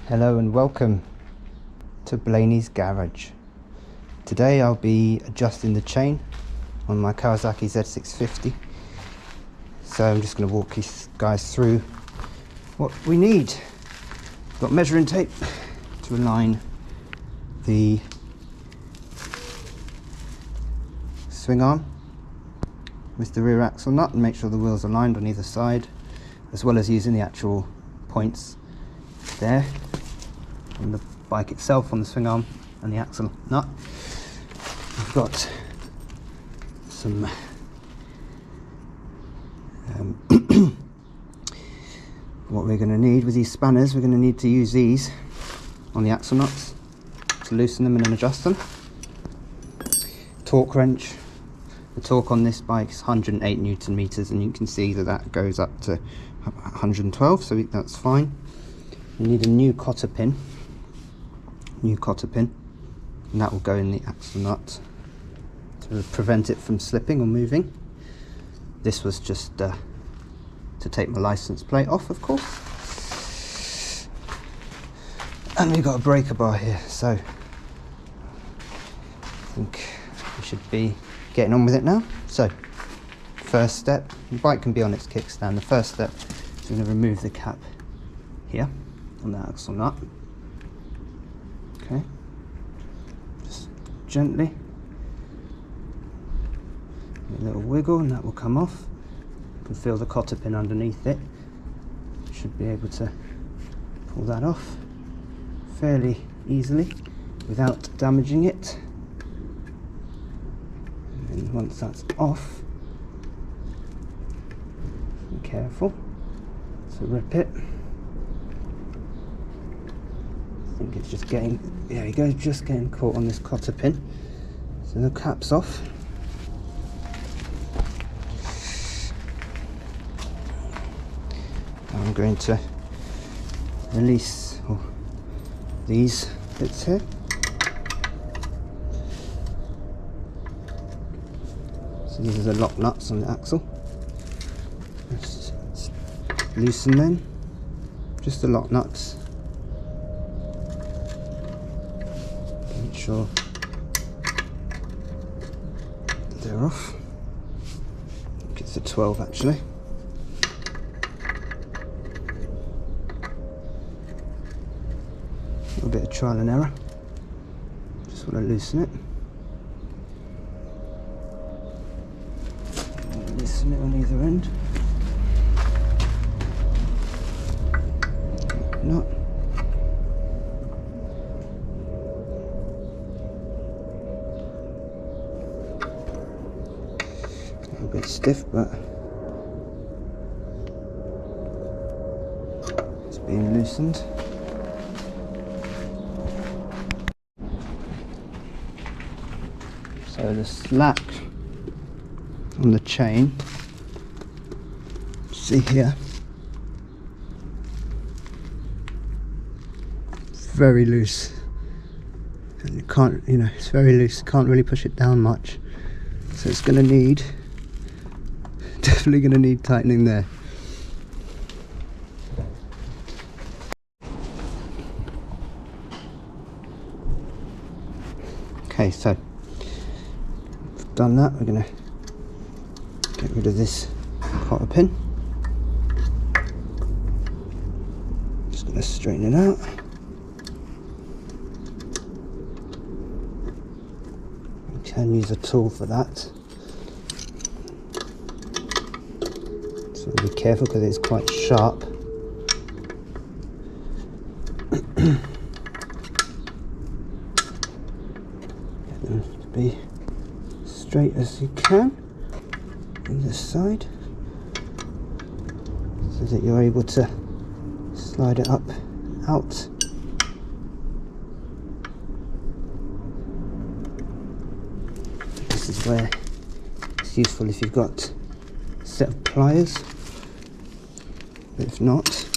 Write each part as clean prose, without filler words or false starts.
Hello and welcome to Blaney's Garage. Today I'll be adjusting the chain on my Kawasaki Z650. So I'm just going to walk you guys through what we need. Got measuring tape to align the swing arm with the rear axle nut and make sure the wheels are aligned on either side, as well as using the actual points there on the bike itself, on the swing arm and the axle nut. I've got some what we're going to need with these spanners. We're going to need to use these on the axle nuts to loosen them and then adjust them. Torque wrench. The torque on this bike is 108 Newton meters, and you can see that that goes up to 112, so that's fine. You need a new Cotter Pin, and that will go in the axle nut to prevent it from slipping or moving. This was just to take my license plate off, of course. And we've got a breaker bar here, so I think we should be getting on with it now. So first step, the bike can be on its kickstand. The first step is we're going to remove the cap here on the axle nut. Okay, just gently, a little wiggle and that will come off. You can feel the cotter pin underneath it. Should be able to pull that off fairly easily without damaging it. And once that's off, be careful to rip it. I think it's just getting, there we go, just getting caught on this cotter pin. So the cap's off. Now I'm going to release these bits here. So these are the lock nuts on the axle. Just loosen them, just the lock nuts. Make sure they're off. I think it's a 12 actually. A little bit of trial and error. Just want to loosen it. Loosen it on either end. Not. A little bit stiff, but it's being loosened. So the slack on the chain, see here, it's very loose, and you can't, it's very loose, you can't really push it down much, so it's going to need, definitely going to need tightening there. Okay, so we've done that. We're going to get rid of this cotter pin. Just going to straighten it out. You can use a tool for that. So be careful because it's quite sharp. Get them to be straight as you can on this side, so that you're able to slide it up, out. This is where it's useful if you've got a set of pliers, but if not,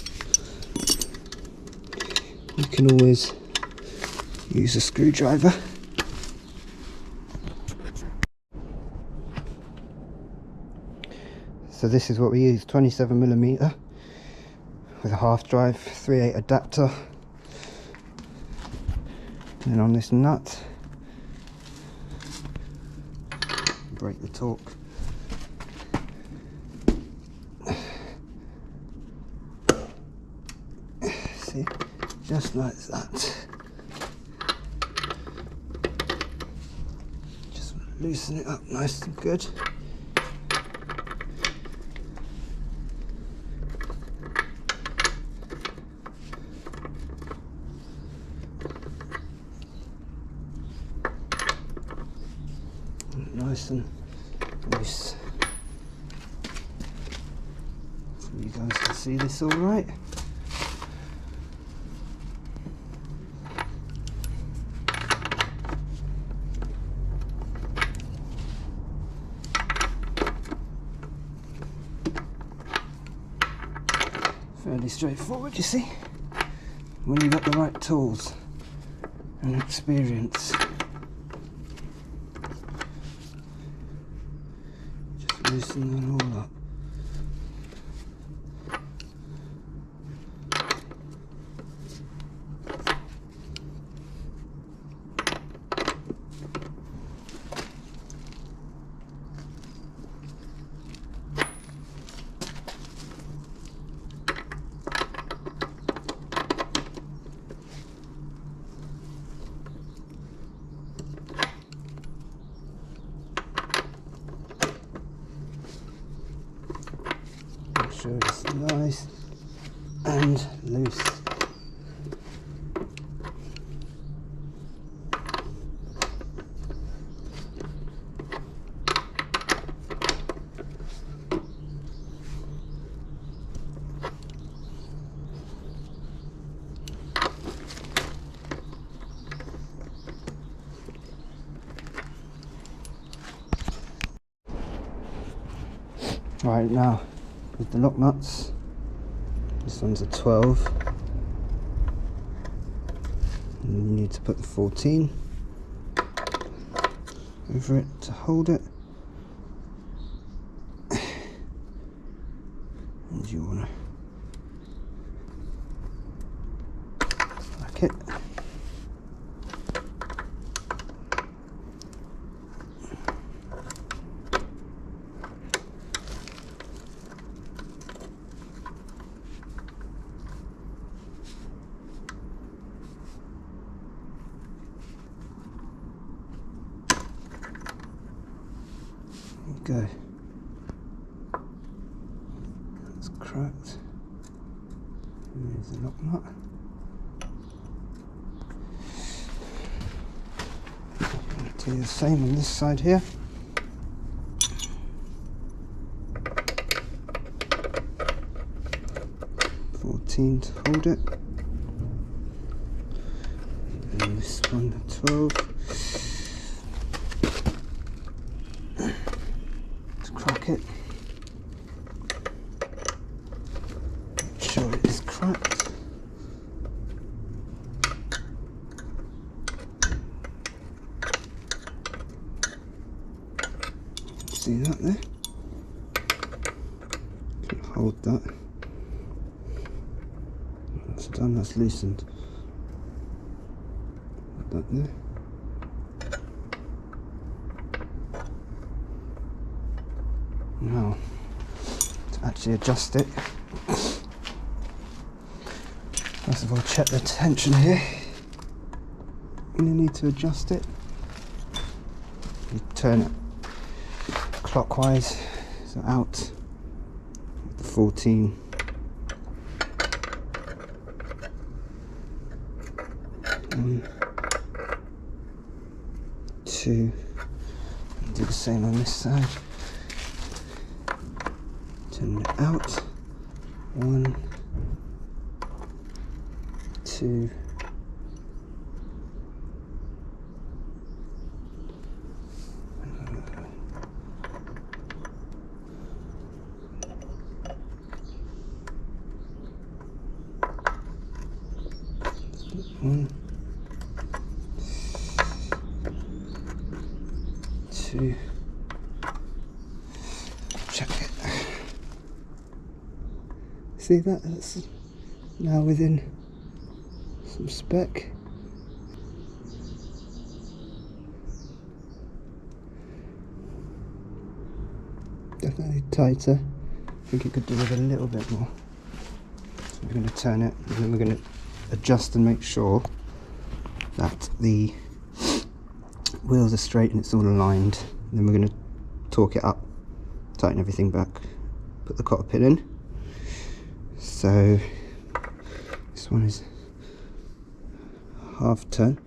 you can always use a screwdriver. So this is what we use, 27mm with a half drive, 3/8 adapter. then on this nut, break the torque. See, just like that. Just loosen it up nice and good. Nice and loose. So you guys can see this all right. Fairly straightforward, you see, when you've got the right tools and experience. Just loosen it all up. Sure it's nice and loose. Right, now with the lock nuts, this one's a 12, and you need to put the 14 over it to hold it, and you want to slack it. Go. That's cracked. There's the lock nut. I'm going to do the same on this side here. $14 to hold it. And this one, 12. It. Make sure it is cracked. See that there? Can hold that. That's done, that's loosened. Put that there. Now, to actually adjust it, first of all check the tension here. You need to adjust it. You turn it clockwise, so out with the 14. 1, 2, and do the same on this side. Turn it out. 1, 2, 1, 2. Check it. See that? That's now within some spec. slightly tighter. I think it could do with a little bit more. So we're going to turn it, and then we're going to adjust and make sure that the wheels are straight and it's all aligned. And then we're going to torque it up, tighten everything back, put the cotter pin in. So this one is half turn.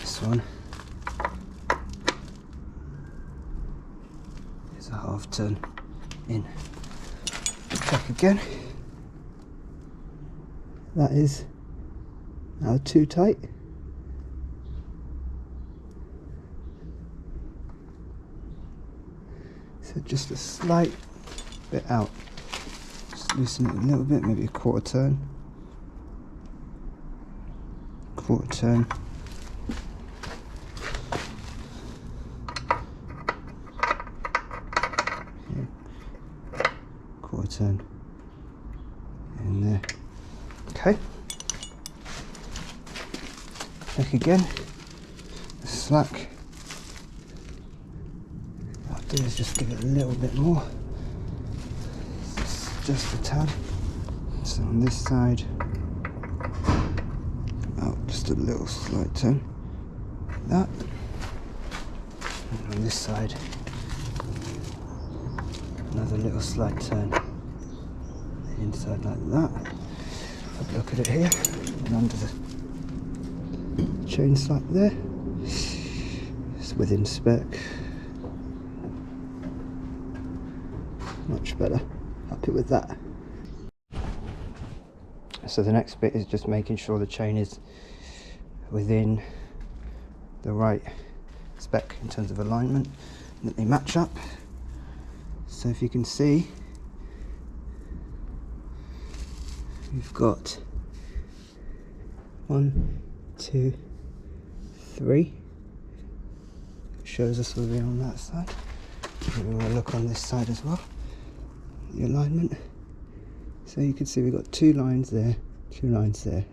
This one is a half turn in. Check again. That is now too tight. So just a slight bit out. Just loosen it a little bit, maybe a quarter turn. Quarter turn. Yeah. Quarter turn. In there. Okay. Check again. The slack. What I'll do is just give it a little bit more. Just a tad. So on this side, oh, just a little slight turn. That. And on this side, another little slight turn. Inside like that. Have a look at it here, and under the chain slack there. It's within spec. Much better. Happy with that. So the next bit is just making sure the chain is within the right spec in terms of alignment, and that they match up. So if you can see, we've got 1, 2, 3. It shows us where we are on that side. And we want to look on this side as well, the alignment. So you can see we've got 2 lines there, 2 lines there,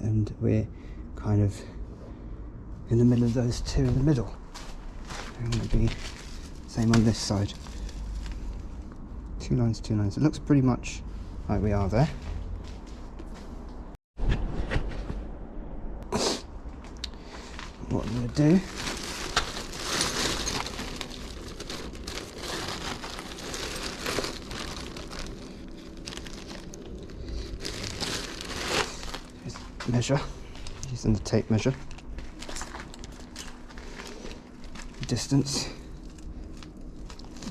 and we're kind of in the middle of those 2 in the middle. We're going to be same on this side. 2 lines, 2 lines. It looks pretty much like we are there. What I'm going to do is measure, using the tape measure, the distance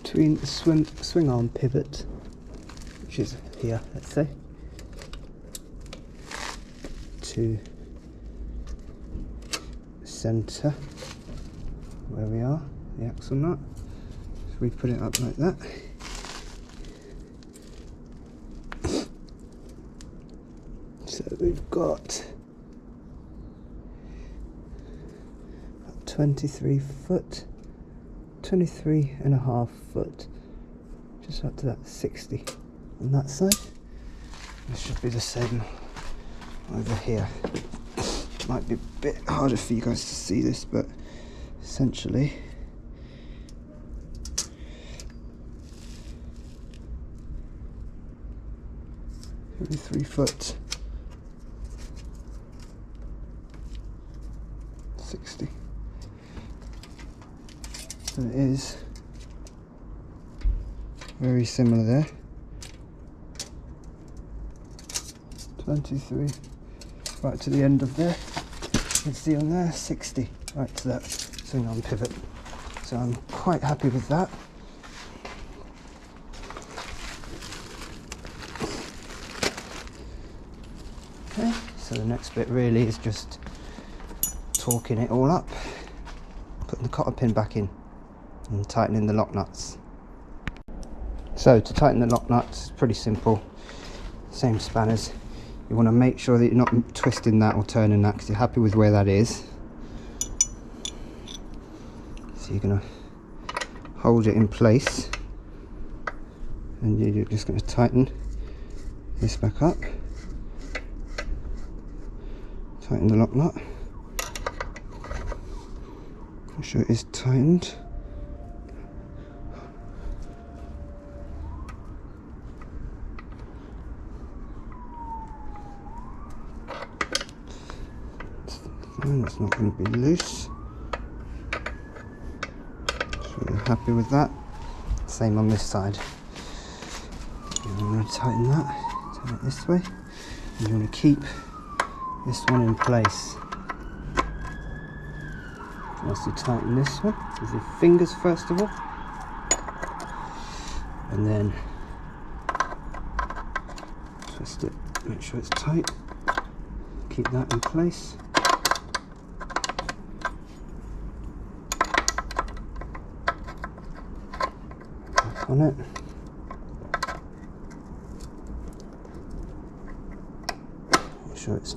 between the swing arm pivot, which is here, let's say, to centre where we are, the axle nut. So we put it up like that. So we've got 23 foot, 23.5 foot, just up to that 60 on that side. This should be the same over here. Might be a bit harder for you guys to see this, but essentially every 3 foot 60. So it is very similar there. 23 right to the end of there. You can see on there 60 right to that swing arm pivot. So I'm quite happy with that. Okay, so the next bit really is just torquing it all up, putting the cotter pin back in and tightening the lock nuts. So to tighten the lock nuts, it's pretty simple. Same spanners. You want to make sure that you're not twisting that or turning that, because you're happy with where that is. So you're going to hold it in place, and you're just going to tighten this back up, tighten the lock nut, Make sure it is tightened. It's not going to be loose. So you're happy with that. Same on this side. You want to tighten that, turn it this way, and you want to keep this one in place. Whilst you tighten this one with your fingers first of all, and then twist it, make sure it's tight, keep that in place. On it. Make sure it's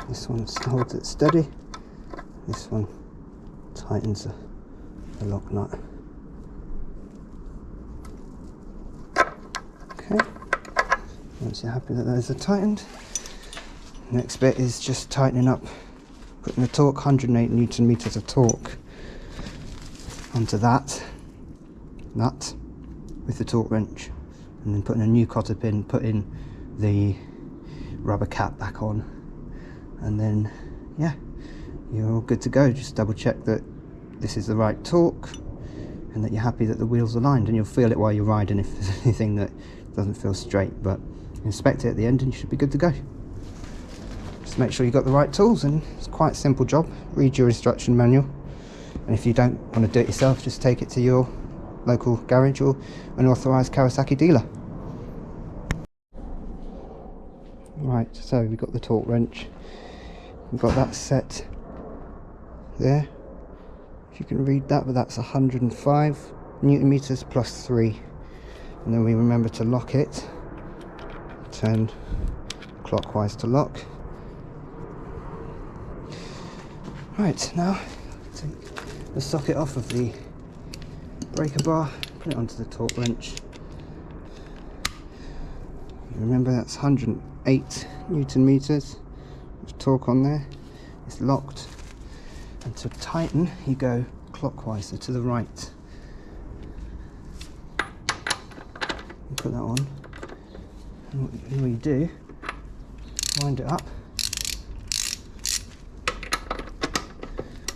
this one holds it steady. This one tightens the lock nut. Okay. Once you're happy that those are tightened, next bit is just tightening up, putting the torque, 108 Newton meters of torque onto that nut with the torque wrench, and then putting a new cotter pin, putting the rubber cap back on, and then yeah, you're all good to go. Just double check that this is the right torque and that you're happy that the wheels are aligned, and you'll feel it while you're riding if there's anything that doesn't feel straight, but inspect it at the end and you should be good to go. Just make sure you've got the right tools, and it's quite a simple job. Read your instruction manual, and if you don't want to do it yourself, just take it to your local garage or an authorised Kawasaki dealer. Right, so we've got the torque wrench, we've got that set there, if you can read that, but that's 105 Newton meters plus 3, and then we remember to lock it, turn clockwise to lock. Right, now take the socket off of the breaker bar, put it onto the torque wrench. Remember that's 108 Newton meters of torque on there. It's locked, and to tighten you go clockwise, so to the right. You put that on, and what you do, wind it up,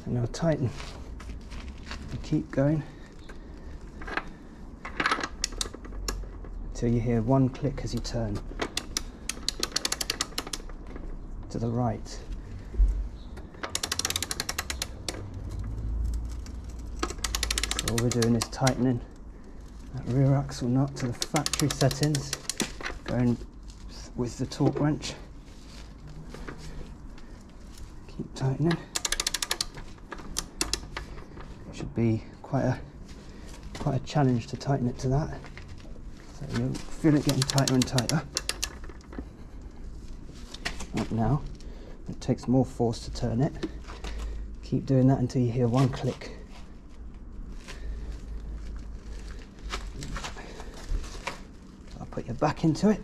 and now tighten. You keep going until you hear one click as you turn to the right. So all we're doing is tightening that rear axle nut to the factory settings, going with the torque wrench. Keep tightening. It should be quite a challenge to tighten it to that. So you'll feel it getting tighter and tighter. Right now, it takes more force to turn it. Keep doing that until you hear one click. I'll put your back into it.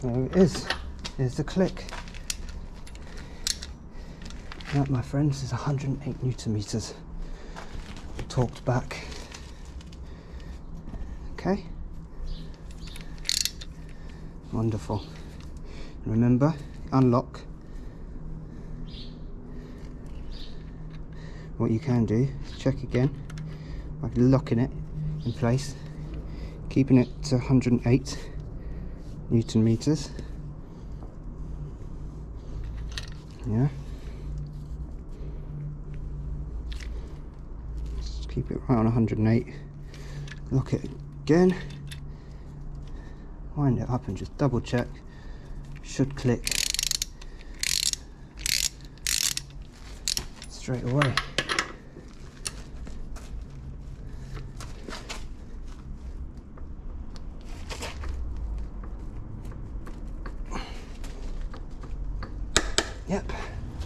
There it is. Here's the click. That, my friends, is 108 Newton meters torqued back. Okay. Wonderful. Remember, unlock. What you can do is check again by locking it in place, keeping it to 108 Newton meters. Yeah. Just keep it right on 108. Lock it again. Wind it up and just double check. Should click straight away.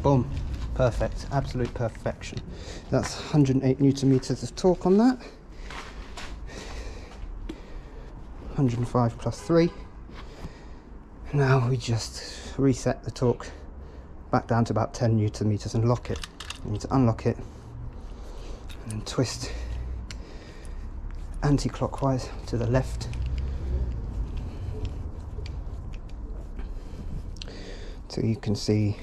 Boom, perfect, absolute perfection. That's 108 Newton meters of torque on that. 105 plus 3. Now we just reset the torque back down to about 10 Newton meters and lock it. You need to unlock it and twist anti-clockwise to the left. So you can see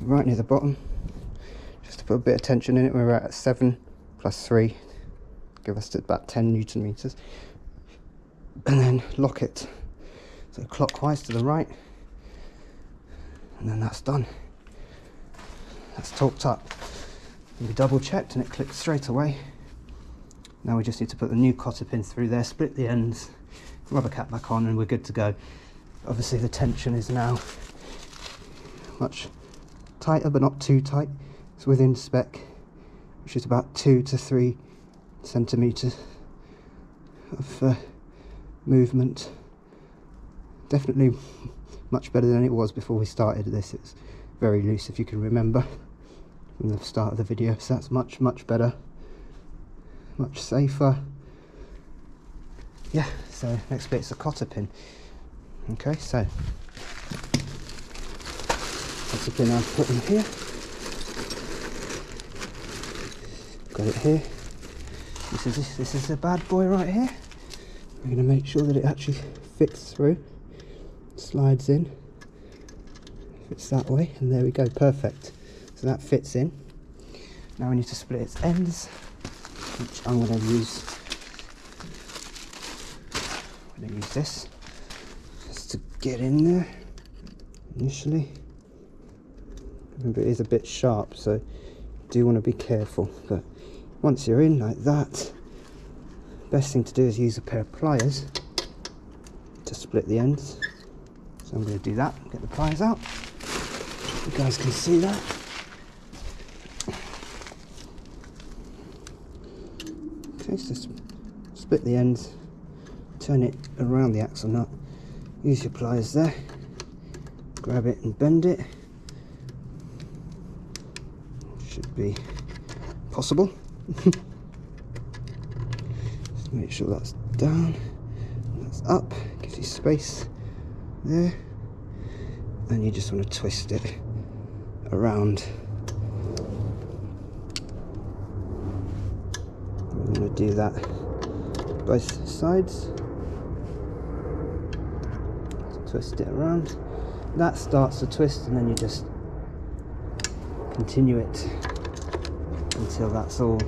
right near the bottom, just to put a bit of tension in it, we're at 7 plus 3, give us about 10 Newton meters. And then lock it so clockwise to the right, and then that's done. That's torqued up. We double checked and it clicked straight away. Now we just need to put the new cotter pin through there, split the ends, rubber cap back on, and we're good to go. Obviously the tension is now much tighter, but not too tight. It's within spec, which is about 2 to 3 centimeters of movement. Definitely much better than it was before we started this. It's very loose, if you can remember from the start of the video, so that's much better, much safer. Yeah, so next bit's the cotter pin. Okay, so cotter pin I've put in here, got it here. This is the bad boy right here. We're going to make sure that it actually fits through, slides in, fits that way, and there we go, perfect. So that fits in. Now we need to split its ends, which I'm going to use. I'm going to use this just to get in there initially. Remember, it is a bit sharp, so you do want to be careful. But once you're in like that, best thing to do is use a pair of pliers to split the ends. So I'm going to do that, get the pliers out. You guys can see that. Okay, so split the ends, turn it around the axle nut, use your pliers there, grab it and bend it. Should be possible. Just make sure that's down, that's up, gives you space there, and you just want to twist it around. I'm going to do that both sides. Twist it around. That starts to twist, and then you just continue it until that's all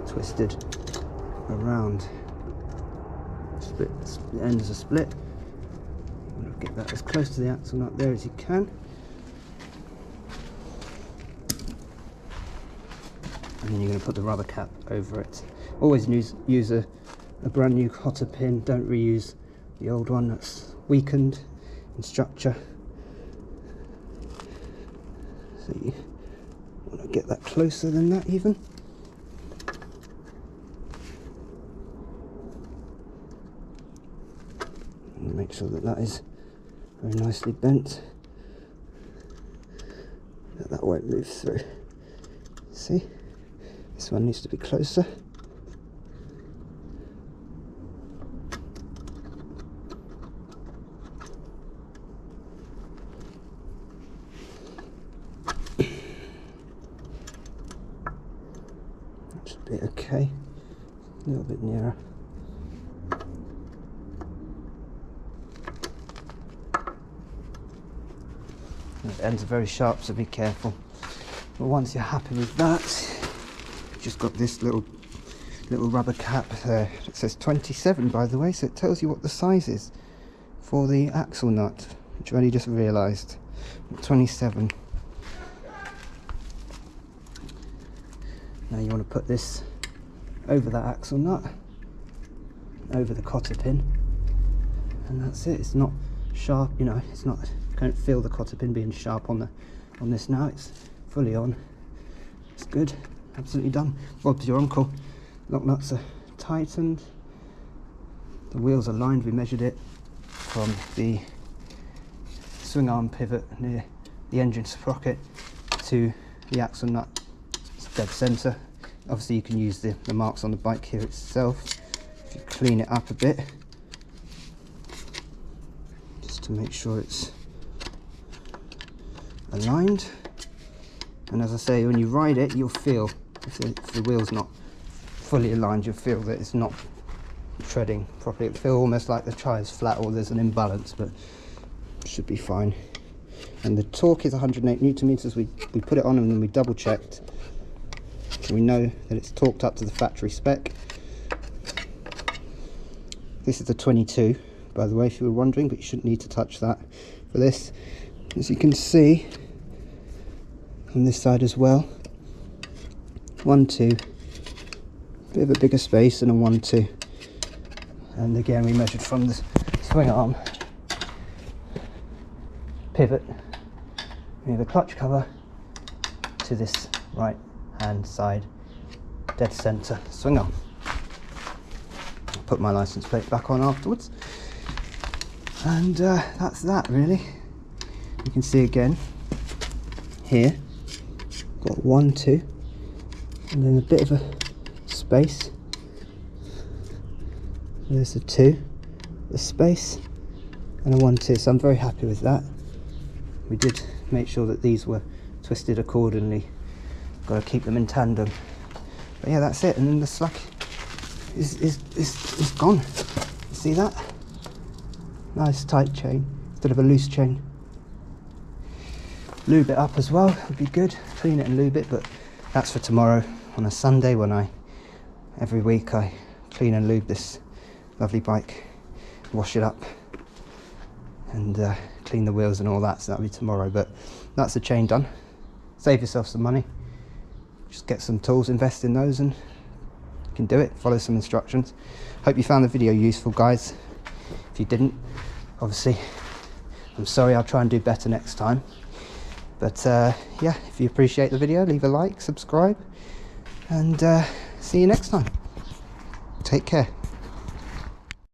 twisted around. Split, the ends are split. Get that as close to the axle nut there as you can. And then you're going to put the rubber cap over it. Always use a brand new cotter pin, don't reuse the old one that's weakened in structure. So you want to get that closer than that even. And make sure that that is very nicely bent, that won't move through. See, this one needs to be closer. That should be okay, a little bit nearer. The ends are very sharp, so be careful. But once you're happy with that, you've just got this little rubber cap there. It says 27, by the way, so it tells you what the size is for the axle nut, which I only just realised. 27. Now you want to put this over that axle nut, over the cotter pin, and that's it. It's not sharp, you know, it's not. Can't feel the cotter pin being sharp on this now. It's fully on. It's good, absolutely done. Bob's your uncle. Lock nuts are tightened. The wheels are lined. We measured it from the swing arm pivot near the engine sprocket to the axle nut. It's dead center. Obviously you can use the marks on the bike here itself. If you clean it up a bit, just to make sure it's aligned. And as I say, when you ride it, you'll feel, if the wheel's not fully aligned, you'll feel that it's not treading properly. It'll feel almost like the tyre's flat or there's an imbalance, but it should be fine. And the torque is 108 Newton meters. We put it on and then we double checked. So we know that it's torqued up to the factory spec. This is the 22, by the way, if you were wondering, but you shouldn't need to touch that for this. As you can see on this side as well, 1, 2, bit of a bigger space and a 1, 2. And again, we measured from the swing arm pivot near the clutch cover to this right hand side dead center swing arm. I'll put my license plate back on afterwards, and that's that really. You can see again here, got 1, 2, and then a bit of a space. There's a 2, a space, and a 1, 2. So I'm very happy with that. We did make sure that these were twisted accordingly. Got to keep them in tandem. But yeah, that's it. And then the slack is gone. See that? Nice tight chain instead of a loose chain. Lube it up as well would be good. Clean it and lube it, but that's for tomorrow on a Sunday when every week I clean and lube this lovely bike, wash it up and clean the wheels and all that, so that'll be tomorrow. But that's the chain done. Save yourself some money, just get some tools, invest in those, and you can do it. Follow some instructions. Hope you found the video useful, guys. If you didn't, obviously I'm sorry. I'll try and do better next time. But yeah, if you appreciate the video, leave a like, subscribe, and see you next time. Take care.